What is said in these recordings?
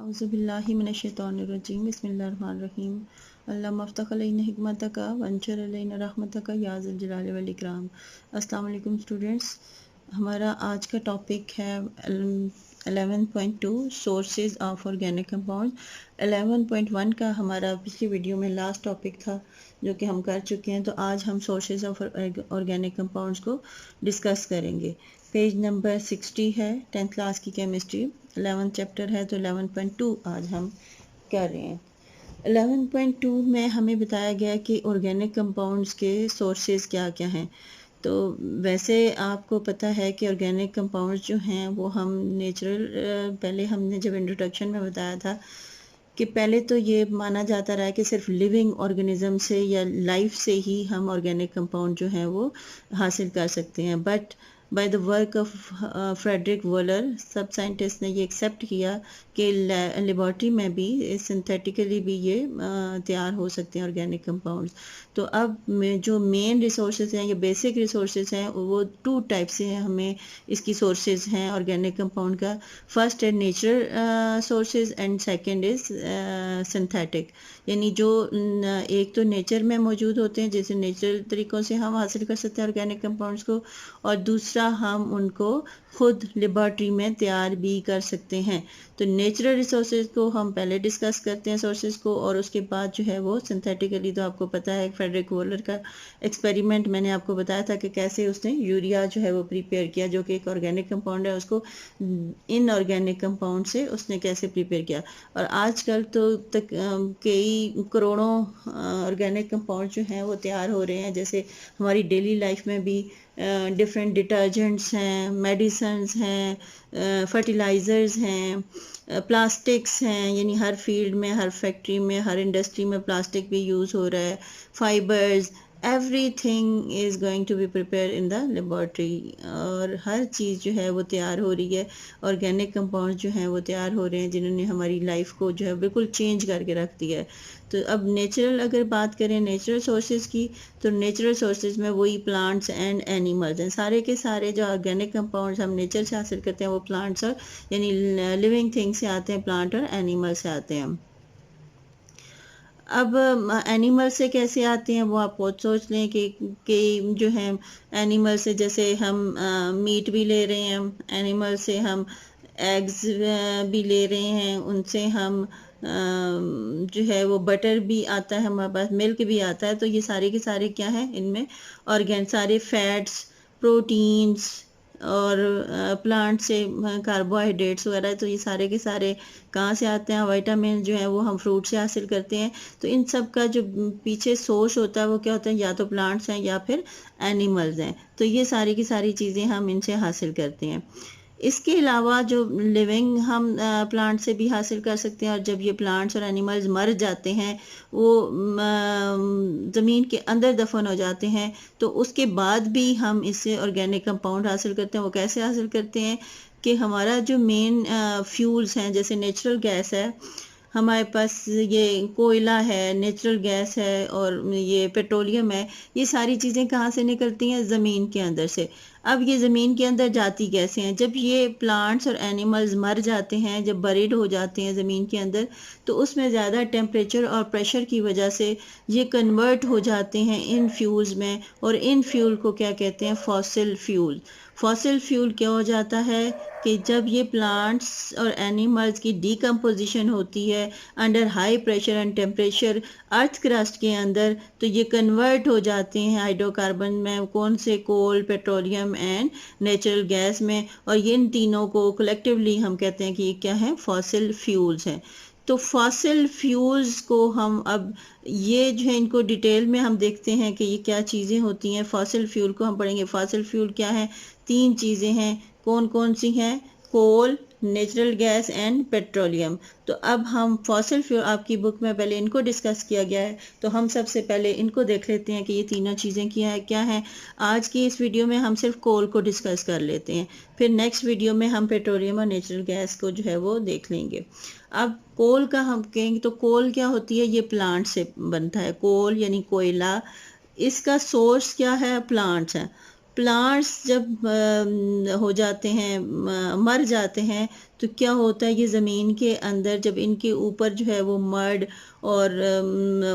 औज़ुबिल्लाहिमिनश्शैतानिर्रजीम बिस्मिल्लाहिर्रहमानिर्रहीम अल्लाह मफ्तख अलैना हिकमतका वंशर अलैना रहमतका या ज़ुल जलाली वल इकराम। अस्सलाम वालेकुम स्टूडेंट्स। हमारा आज का टॉपिक है 11.2 सोर्सेज ऑफ ऑर्गेनिक कंपाउंड। 11.1 का हमारा पिछली वीडियो में लास्ट टॉपिक था जो कि हम कर चुके हैं। तो आज हम सोर्सेज ऑफ ऑर्गेनिक कंपाउंड्स को डिस्कस करेंगे। पेज नंबर 60 है, 10th क्लास की केमिस्ट्री 11th चैप्टर है। तो 11.2 आज हम कर रहे हैं। 11.2 में हमें बताया गया कि ऑर्गेनिक कंपाउंड्स के सोर्सेज क्या क्या हैं। तो वैसे आपको पता है कि ऑर्गेनिक कंपाउंड्स जो हैं वो हम नेचुरल, पहले हमने जब इंट्रोडक्शन में बताया था कि पहले तो ये माना जाता रहा है कि सिर्फ लिविंग ऑर्गेनिज्म से या लाइफ से ही हम ऑर्गेनिक कंपाउंड जो हैं वो हासिल कर सकते हैं। But by the work of Friedrich Wohler सब साइंटिस्ट ने ये एक्सेप्ट किया कि लेबॉर्ट्री में भी सिंथेटिकली भी ये तैयार हो सकते हैं ऑर्गेनिक कंपाउंड्स। तो अब जो मेन रिसोर्सेज हैं या बेसिक रिसोर्सेज हैं वो टू टाइप से हैं। हमें इसकी सोर्सेज हैं ऑर्गेनिक कंपाउंड का। फर्स्ट है natural sources and second is synthetic, यानी जो एक तो नेचर में मौजूद होते हैं जैसे नेचुरल तरीक़ों से हम हासिल कर सकते हैं ऑर्गेनिक कंपाउंड्स को, और दूसरा हम उनको खुद लेबॉर्ट्री में तैयार भी कर सकते हैं। तो नेचुरल रिसोर्सेज को हम पहले डिस्कस करते हैं सोर्सेज को, और उसके बाद जो है वो सिंथेटिकली। तो आपको पता है फ्रेडरिक वॉलर का एक्सपेरिमेंट मैंने आपको बताया था कि कैसे उसने यूरिया जो है वो प्रिपेयर किया, जो कि एक ऑर्गेनिक कंपाउंड है, उसको इनऑर्गेनिक कंपाउंड से उसने कैसे प्रिपेयर किया। और आजकल तो तक कई करोड़ों ऑर्गेनिक कंपाउंड जो हैं वो तैयार हो रहे हैं। जैसे हमारी डेली लाइफ में भी डिफरेंट डिटर्जेंट्स हैं, मेडिसन्स हैं, फर्टिलाइज़र्स हैं, प्लास्टिक्स हैं, यानी हर फील्ड में, हर फैक्ट्री में, हर इंडस्ट्री में प्लास्टिक भी यूज़ हो रहा है, fibres, everything is going to be prepare in the laboratory. और हर चीज़ जो है वो तैयार हो रही है। ऑर्गेनिक कंपाउंड जो हैं वो तैयार हो रहे हैं जिन्होंने हमारी लाइफ को जो है बिल्कुल चेंज करके रख दिया है। तो अब नेचुरल अगर बात करें नेचुरल सोर्सेज की, तो नेचुरल सोर्सेज में वही प्लांट्स एंड एनिमल्स हैं। सारे के सारे जो ऑर्गेनिक कंपाउंड्स हम नेचर से हासिल करते हैं वो प्लांट्स और यानी लिविंग थिंग्स से आते हैं, प्लांट और एनिमल से आते हैं। अब एनिमल से कैसे आते हैं वो आप बहुत सोच लें कि जो है एनिमल से जैसे हम मीट भी ले रहे हैं, एनिमल से हम एग्स भी ले रहे हैं, उनसे हम जो है वो बटर भी आता है, हमारे पास मिल्क भी आता है। तो ये सारे के सारे क्या हैं, इनमें सारे फैट्स, प्रोटीन्स और प्लांट से कार्बोहाइड्रेट्स वगैरह। तो ये सारे के सारे कहाँ से आते हैं, विटामिन जो है वो हम फ्रूट से हासिल करते हैं। तो इन सब का जो पीछे सोर्स होता है वो क्या होता है, या तो प्लांट्स हैं या फिर एनिमल्स हैं। तो ये सारी की सारी चीज़ें हम इनसे हासिल करते हैं। इसके अलावा जो लिविंग हम प्लांट से भी हासिल कर सकते हैं, और जब ये प्लांट्स और एनिमल्स मर जाते हैं, वो ज़मीन के अंदर दफन हो जाते हैं, तो उसके बाद भी हम इससे ऑर्गेनिक कंपाउंड हासिल करते हैं। वो कैसे हासिल करते हैं कि हमारा जो मेन फ्यूल्स हैं, जैसे नेचुरल गैस है, हमारे पास ये कोयला है, नेचुरल गैस है और ये पेट्रोलियम है, ये सारी चीज़ें कहाँ से निकलती हैं, ज़मीन के अंदर से। अब ये ज़मीन के अंदर जाती कैसे हैं, जब ये प्लांट्स और एनिमल्स मर जाते हैं, जब बरीड हो जाते हैं ज़मीन के अंदर, तो उसमें ज़्यादा टेम्परेचर और प्रेशर की वजह से ये कन्वर्ट हो जाते हैं इन फ्यूल्स में, और इन फ्यूल को क्या कहते हैं, फॉसिल फ्यूल। फॉसिल फ्यूल क्या हो जाता है कि जब ये प्लांट्स और एनिमल्स की डीकम्पोजिशन होती है under high pressure and temperature earth crust के अंदर, तो ये कन्वर्ट हो जाते हैं हाइड्रोकार्बन में, कौन से, कोल, पेट्रोलियम एंड नेचुरल गैस में। और ये इन तीनों को कलेक्टिवली हम कहते हैं कि ये क्या है, फॉसिल फ्यूल्स हैं। तो फॉसिल फ्यूल्स को हम अब ये जो है इनको डिटेल में हम देखते हैं कि ये क्या चीज़ें होती हैं। फॉसिल फ्यूल को हम पढ़ेंगे। फॉसिल फ्यूल क्या है, तीन चीज़ें हैं। कौन कौन सी हैं, कोल, नेचुरल गैस एंड पेट्रोलियम। तो अब हम फॉसिल फ्यूल, आपकी बुक में पहले इनको डिस्कस किया गया है, तो हम सबसे पहले इनको देख लेते हैं कि ये तीनों चीज़ें क्या हैं। आज की इस वीडियो में हम सिर्फ कोल को डिस्कस कर लेते हैं, फिर नेक्स्ट वीडियो में हम पेट्रोलियम और नेचुरल गैस को जो है वो देख लेंगे। अब कोल का हम कहेंगे तो कोल क्या होती है, ये प्लांट से बनता है। कोल यानी कोयला, इसका सोर्स क्या है, प्लांट्स हैं। प्लांट्स जब हो जाते हैं, मर जाते हैं, तो क्या होता है, ये ज़मीन के अंदर जब इनके ऊपर जो है वो मड और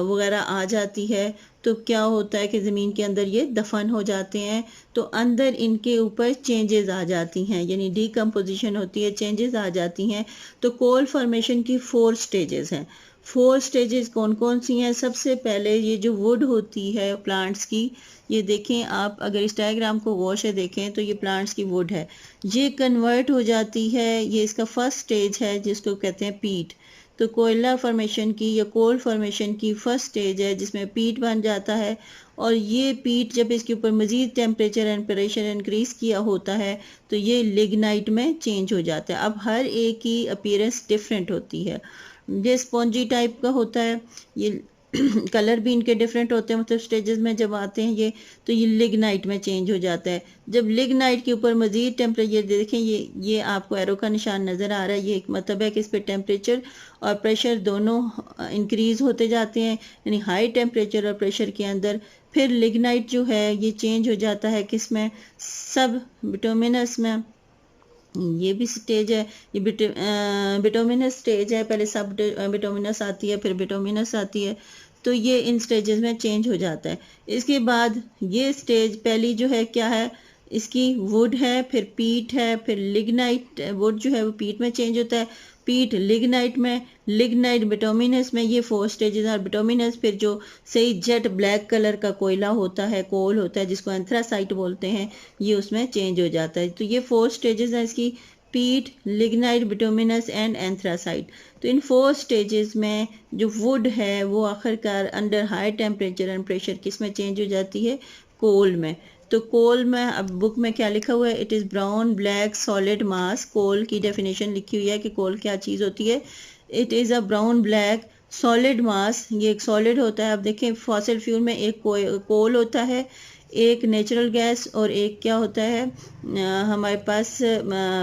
वगैरह आ जाती है, तो क्या होता है कि ज़मीन के अंदर ये दफन हो जाते हैं, तो अंदर इनके ऊपर चेंजेस आ जाती हैं, यानी डीकम्पोजिशन होती है, चेंजेस आ जाती हैं। तो कोल फॉर्मेशन की 4 स्टेजेस हैं। 4 स्टेजेस कौन कौन सी हैं? सबसे पहले ये जो वुड होती है प्लांट्स की, ये देखें आप, अगर इस डायग्राम को गौर से देखें तो ये प्लांट्स की वुड है, ये कन्वर्ट हो जाती है, ये इसका फर्स्ट स्टेज है जिसको कहते हैं पीट। तो कोयला फॉर्मेशन की या कोल फॉर्मेशन की फर्स्ट स्टेज है जिसमें पीट बन जाता है, और ये पीट जब इसके ऊपर मज़ीद टेम्परेचर एंड प्रेशर इंक्रीज़ किया होता है तो ये लिग्नाइट में चेंज हो जाता है। अब हर एक की अपीयरेंस डिफरेंट होती है, ये स्पॉन्जी टाइप का होता है, ये कलर भी इनके डिफरेंट होते हैं, मतलब स्टेजेस में जब आते हैं ये, तो ये लिग्नाइट में चेंज हो जाता है। जब लिग्नाइट के ऊपर मज़ीद टेम्परेचर देखें, ये आपको एरो का निशान नज़र आ रहा है, ये एक मतलब है कि इस पर टेम्परेचर और प्रेशर दोनों इंक्रीज़ होते जाते हैं, यानी हाई टेम्परेचर और प्रेशर के अंदर फिर लिग्नाइट जो है ये चेंज हो जाता है किस में, सब बिटुमिनस में। ये भी स्टेज है, ये बिटुमिनस स्टेज है, पहले सब बिटुमिनस आती है, फिर बिटुमिनस आती है, तो ये इन स्टेजेस में चेंज हो जाता है। इसके बाद ये स्टेज पहली जो है क्या है, इसकी वुड है, फिर पीट है, फिर लिग्नाइट, वुड जो है वो पीट में चेंज होता है, पीट लिग्नाइट में, लिग्नाइट बिटुमिनस में, ये 4 स्टेजेस और बिटुमिनस फिर जो सही जेट ब्लैक कलर का कोयला होता है, कोल होता है जिसको एंथ्रासाइट बोलते हैं, ये उसमें चेंज हो जाता है। तो ये 4 स्टेजेस हैं इसकी, पीट, लिग्नाइट, बिटुमिनस एंड एंथ्रासाइट। तो इन 4 स्टेजेस में जो वुड है वो आखिरकार under high temperature and pressure किस में चेंज हो जाती है, कोल में। तो कोल में अब बुक में क्या लिखा हुआ है, it is brown black solid mass. Coal की डेफिनेशन लिखी हुई है कि कोल क्या चीज़ होती है, it is a brown black solid मास, ये एक सॉलिड होता है। अब देखें फॉसिल फ्यूल में एक कोल होता है, एक नेचुरल गैस, और एक क्या होता है, हमारे पास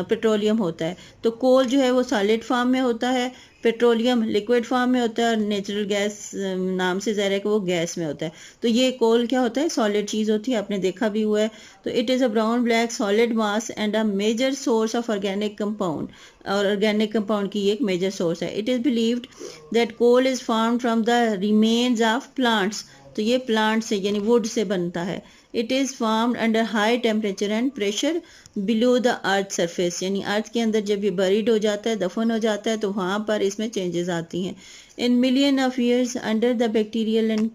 पेट्रोलियम होता है। तो कोल जो है वो सॉलिड फॉर्म में होता है, पेट्रोलियम लिक्विड फॉर्म में होता है, और नेचुरल गैस नाम से ज़ाहिर है कि वो गैस में होता है। तो ये कोल क्या होता है, सॉलिड चीज़ होती है, आपने देखा भी हुआ है। तो it is a brown black solid mass and a major source of organic compound, और ऑर्गेनिक कंपाउंड की एक मेजर सोर्स है। It is believed that coal is formed from the remains of plants, तो ये प्लांट से यानी wood से बनता है। It is formed under high temperature and pressure below the earth surface, यानी अर्थ के अंदर जब ये बरीड हो जाता है, दफन हो जाता है, तो वहाँ पर इसमें चेंजेस आती हैं। In million of years under the bacterial and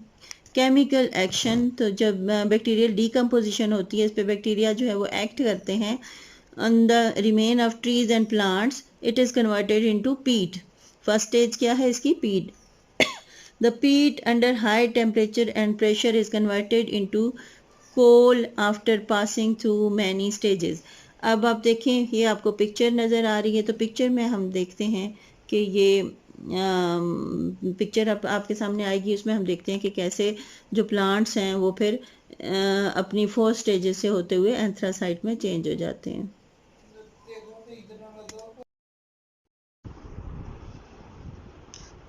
chemical action, तो जब बैक्टीरियल डीकम्पोजिशन होती है, इस पर बैक्टीरिया जो है वो एक्ट करते हैं on the remain of trees and plants, it is converted into पीट। फर्स्ट स्टेज क्या है इसकी, पीट। The peat under high temperature and pressure is converted into coal after passing through many stages. अब आप देखें, ये आपको पिक्चर नज़र आ रही है, तो पिक्चर में हम देखते हैं कि ये पिक्चर आपके सामने आएगी, उसमें हम देखते हैं कि कैसे जो प्लांट्स हैं वो फिर अपनी 4 स्टेजेस से होते हुए एंथ्रासाइट में चेंज हो जाते हैं।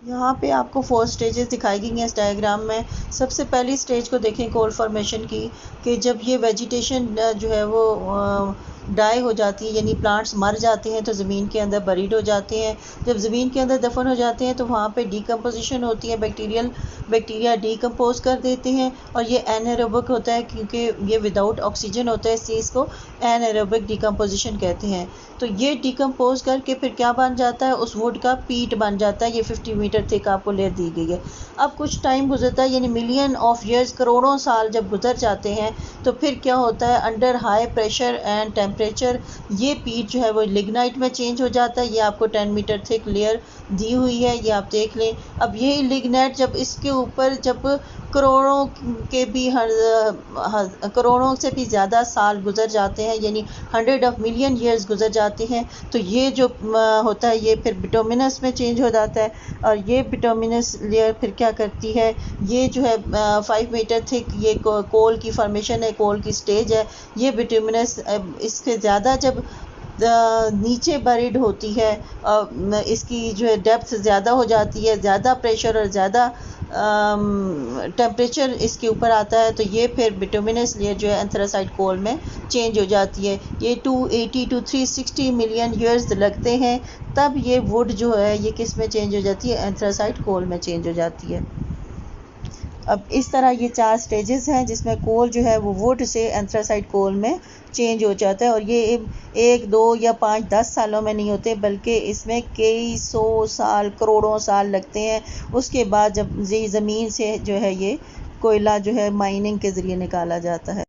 यहाँ पे आपको 4 स्टेजेस दिखाई गई हैं इस डायग्राम में। सबसे पहली स्टेज को देखें कोल फॉर्मेशन की, कि जब ये वेजिटेशन जो है वो डाई हो जाती है, यानी प्लांट्स मर जाते हैं तो ज़मीन के अंदर बरीड हो जाते हैं। जब ज़मीन के अंदर दफन हो जाते हैं तो वहाँ पे डीकम्पोजिशन होती है, बैक्टीरिया डीकम्पोज कर देते हैं, और ये एनाएरोबिक होता है क्योंकि ये विदाउट ऑक्सीजन होता है, इस चीज़ को एनाएरोबिक डीकम्पोजिशन कहते हैं। तो ये डीकम्पोज करके फिर क्या बन जाता है, उस वुड का पीट बन जाता है। ये 50 मीटर थिक आपको लेयर दी गई है। अब कुछ टाइम गुजरता है, यानी मिलियन ऑफ ईयर्स, करोड़ों साल जब गुजर जाते हैं, तो फिर क्या होता है, under high pressure and temperature ये पीट जो है वो लिग्नाइट में चेंज हो जाता है। ये आपको 10 मीटर थिक लेयर दी हुई है, ये आप देख लें। अब यही लिग्नाइट जब इसके ऊपर जब करोड़ों के भी करोड़ों से भी ज़्यादा साल गुजर जाते हैं, यानी 100 ऑफ मिलियन ईयर्स गुजर जाते हैं, तो ये जो होता है ये फिर बिटुमिनस में चेंज हो जाता है। और ये बिटुमिनस लेयर फिर क्या करती है, ये जो है 5 मीटर थिक ये कोल की फॉर्मेशन है, कोल की स्टेज है। ये बिटुमिनस इससे ज़्यादा जब नीचे बरीड होती है, इसकी जो है डेप्थ ज़्यादा हो जाती है, ज़्यादा प्रेशर और ज़्यादा टेम्परेचर इसके ऊपर आता है, तो ये फिर बिटुमिनस लेयर जो है एंथ्रासाइट कोल में चेंज हो जाती है। ये 280 to 360 मिलियन ईयर्स लगते हैं, तब ये वुड जो है ये किस में चेंज हो जाती है, एंथ्रासाइट कोल में चेंज हो जाती है। अब इस तरह ये 4 स्टेजेस हैं जिसमें कोल जो है वो वुड से एंथ्रासाइट कोल में चेंज हो जाता है, और ये 1, 2 या 5, 10 सालों में नहीं होते, बल्कि इसमें कई 100 साल, करोड़ों साल लगते हैं। उसके बाद जब ये ज़मीन से जो है ये कोयला जो है माइनिंग के ज़रिए निकाला जाता है।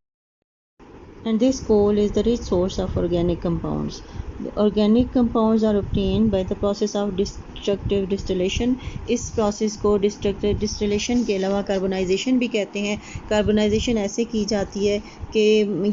And this coal is the rich source of organic compounds. The organic compounds are obtained by the process of destructive distillation. इस प्रोसेस को destructive distillation के अलावा कार्बोनाइजेशन भी कहते हैं। कार्बोनाइजेशन ऐसे की जाती है कि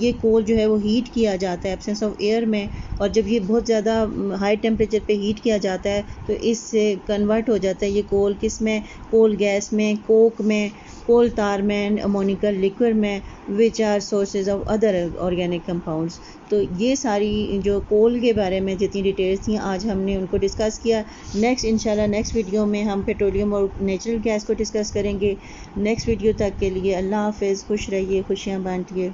ये कोल जो है वो हीट किया जाता है एब्सेंस ऑफ एयर में, और जब ये बहुत ज़्यादा हाई टेम्परेचर पे हीट किया जाता है तो इससे कन्वर्ट हो जाता है ये कोल किस में, कोल गैस में, कोक में, कोल तार में, अमोनिकल लिक्विड में, which are sources of other organic compounds. तो ये सारी जो कोल के बारे में जितनी डिटेल्स थी आज हमने उनको डिस्कस किया। नेक्स्ट इंशाल्लाह नेक्स्ट वीडियो में हम पेट्रोलियम और नेचुरल गैस को डिस्कस करेंगे। नेक्स्ट वीडियो तक के लिए अल्लाह हाफ़िज़, खुश रहिए, खुशियाँ बांटिए।